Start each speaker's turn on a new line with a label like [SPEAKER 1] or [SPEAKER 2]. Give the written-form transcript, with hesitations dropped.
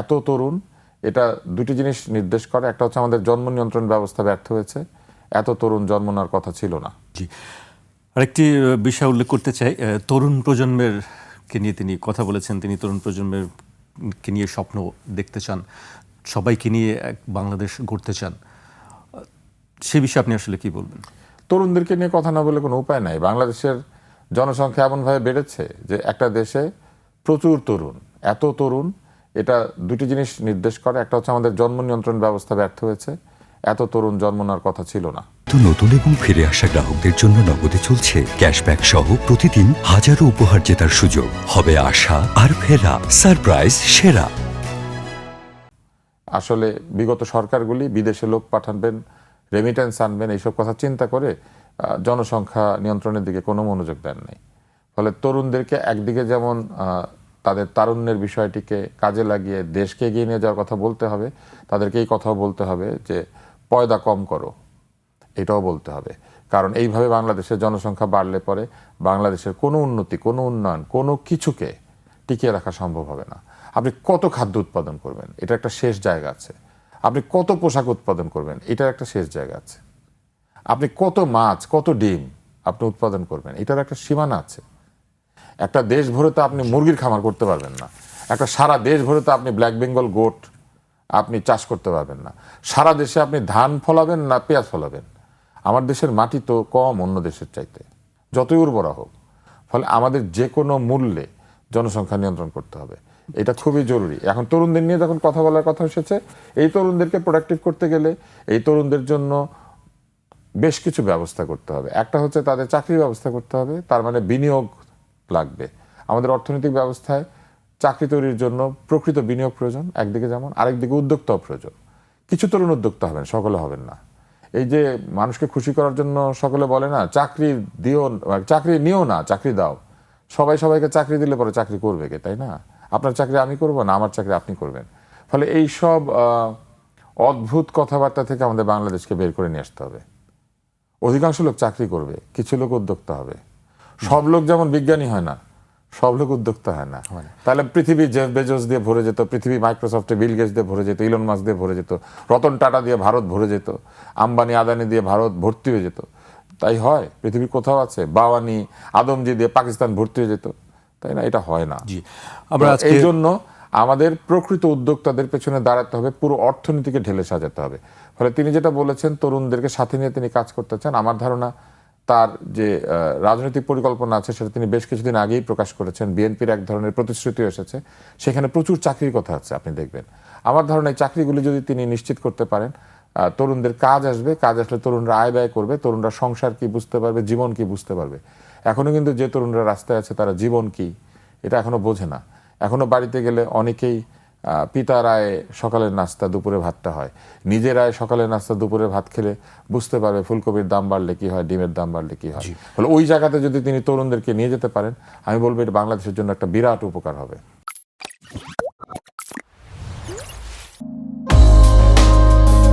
[SPEAKER 1] এত তরুণ, এটা দুটি জিনিস নির্দেশ করে। একটা হচ্ছে আমাদের জন্ম নিয়ন্ত্রণ ব্যবস্থা ব্যর্থ হয়েছে, এত তরুণ জন্ম নেওয়ার কথা ছিল না।
[SPEAKER 2] জি, আরেকটি বিষয় উল্লেখ করতে চাই, তরুণ প্রজন্মের কে নিয়ে তিনি কথা বলেছেন। তিনি তরুণ প্রজন্মের কে নিয়ে স্বপ্ন দেখতে চান, সবাইকে নিয়ে এক বাংলাদেশ গড়তে চান। সে বিষয়ে আপনি আসলে কি বলবেন?
[SPEAKER 1] তরুণদেরকে নিয়ে কথা না বলে কোনো উপায় নাই। বাংলাদেশের জনসংখ্যা এমনভাবে বেড়েছে যে একটা দেশে প্রচুর তরুণ, এত তরুণ, এটা দুটি জিনিস নির্দেশ করে। একটা হচ্ছে আমাদের জন্ম নিয়ন্ত্রণ ব্যবস্থা ব্যর্থ হয়েছে, এত তরুণ জন্ম নেওয়ার কথা ছিল না।
[SPEAKER 3] তো নতুন এবং ফিরে আসা গ্রাহকদের জন্য নগদে চলছে ক্যাশব্যাক সহ প্রতিদিন হাজারো উপহার জেতার সুযোগ। হবে আশা আর ফেরা, সারপ্রাইজ সেরা।
[SPEAKER 1] আসলে বিগত সরকারগুলি বিদেশে লোক পাঠাবেন, রেমিটেন্স আনবেন, এইসব কথা চিন্তা করে জনসংখ্যা নিয়ন্ত্রণের দিকে কোনো মনোযোগ দেন নাই। ফলে তরুণদেরকে একদিকে যেমন তাদের তারুণ্যের বিষয়টিকে কাজে লাগিয়ে দেশকে এগিয়ে নিয়ে যাওয়ার কথা বলতে হবে, তাদেরকে এই কথাও বলতে হবে যে পয়দা কম করো, এটাও বলতে হবে। কারণ এইভাবে বাংলাদেশের জনসংখ্যা বাড়লে পরে বাংলাদেশের কোনো উন্নতি, কোনো উন্নয়ন, কোনো কিছুকে টিকিয়ে রাখা সম্ভব হবে না। আপনি কত খাদ্য উৎপাদন করবেন, এটা একটা শেষ জায়গা আছে। আপনি কত পোশাক উৎপাদন করবেন, এটার একটা শেষ জায়গা আছে। আপনি কত মাছ, কত ডিম আপনি উৎপাদন করবেন, এটার একটা সীমানা আছে। একটা দেশ ভরে তো আপনি মুরগির খামার করতে পারবেন না। একটা সারা দেশ ভরে তো আপনি ব্ল্যাক বেঙ্গল গোট আপনি চাষ করতে পারবেন না। সারা দেশে আপনি ধান ফলাবেন না পেঁয়াজ ফলাবেন। আমার দেশের মাটি তো কম অন্য দেশের চাইতে, যতই উর্বরা হোক। ফলে আমাদের যে কোনো মূল্যে জনসংখ্যা নিয়ন্ত্রণ করতে হবে, এটা খুবই জরুরি। এখন তরুণদের নিয়ে যখন কথা বলার কথা এসেছে, এই তরুণদেরকে প্রোডাক্টিভ করতে গেলে এই তরুণদের জন্য বেশ কিছু ব্যবস্থা করতে হবে। একটা হচ্ছে তাদের চাকরির ব্যবস্থা করতে হবে, তার মানে বিনিয়োগ লাগবে। আমাদের অর্থনৈতিক ব্যবস্থায় চাকরি তৈরির জন্য প্রকৃত বিনিয়োগ প্রয়োজন একদিকে, যেমন আরেকদিকে উদ্যোক্তাও প্রয়োজন। কিছু তরুণ উদ্যোক্তা হবেন, সকলে হবেন না। এই যে মানুষকে খুশি করার জন্য সকলে বলে না চাকরি দিও, চাকরি নিও না, চাকরি দাও। সবাই সবাইকে চাকরি দিলে পরে চাকরি করবে কে, তাই না? আপনার চাকরি আমি করবো না, আমার চাকরি আপনি করবেন। ফলে এই সব অদ্ভুত কথাবার্তা থেকে আমাদের বাংলাদেশকে বের করে নিয়ে আসতে হবে। অধিকাংশ লোক চাকরি করবে, কিছু লোক উদ্যোক্তা হবে। সব লোক যেমন বিজ্ঞানী হয় না, সব লোক উদ্যোক্তা হয় না। তাহলে পৃথিবী জেফ বেজোস দিয়ে ভরে যেত, পৃথিবী মাইক্রোসফটে বিল গেটস দিয়ে ভরে যেত, ইলন মাস্ক দিয়ে ভরে যেত, রতন টাটা দিয়ে ভারত ভরে যেত, আম্বানি আদানি দিয়ে ভারত ভর্তি হয়ে যেত। তাই হয়? পৃথিবীর কোথাও আছে বাওয়ানি আদমজি দিয়ে পাকিস্তান ভর্তি হয়ে যেত? তাই না? এটা হয় না। আমরা এই জন্য আমাদের প্রকৃত উদ্যোক্তাদের পেছনে দাঁড়াতে হবে, পুরো অর্থনীতিকে ঢেলে সাজাতে হবে। ফলে তিনি যেটা বলেছেন, তরুণদেরকে সাথে নিয়ে তিনি কাজ করতে চান। আমার ধারণা তার যে রাজনৈতিক পরিকল্পনা আছে সেটা তিনি বেশ কিছুদিন আগেই প্রকাশ করেছেন। বিএনপির এক ধরনের প্রতিশ্রুতি এসেছে, সেখানে প্রচুর চাকরির কথা আছে, আপনি দেখবেন। আমার ধারণা এই চাকরিগুলি যদি তিনি নিশ্চিত করতে পারেন, তরুণদের কাজ আসবে, কাজ আসলে তরুণরা আয় ব্যয় করবে, তরুণরা সংসার কি বুঝতে পারবে, জীবন কি বুঝতে পারবে। এখনো কিন্তু যে তরুণরা রাস্তায় আছে তারা জীবন কি এটা এখনো বোঝে না। এখনো বাড়িতে গেলে অনেকেই পিতার আয়ে সকালের নাস্তা দুপুরে ভাতটা হয়, নিজের আয়ে সকালের নাস্তা দুপুরে ভাত খেলে বুঝতে পারবে ফুলকপির দাম বাড়লে কি হয়, ডিমের দাম বাড়লে কি হয়। ফলে ওই জায়গাতে যদি তিনি তরুণদেরকে নিয়ে যেতে পারেন, আমি বলবো এটা বাংলাদেশের জন্য একটা বিরাট উপকার হবে।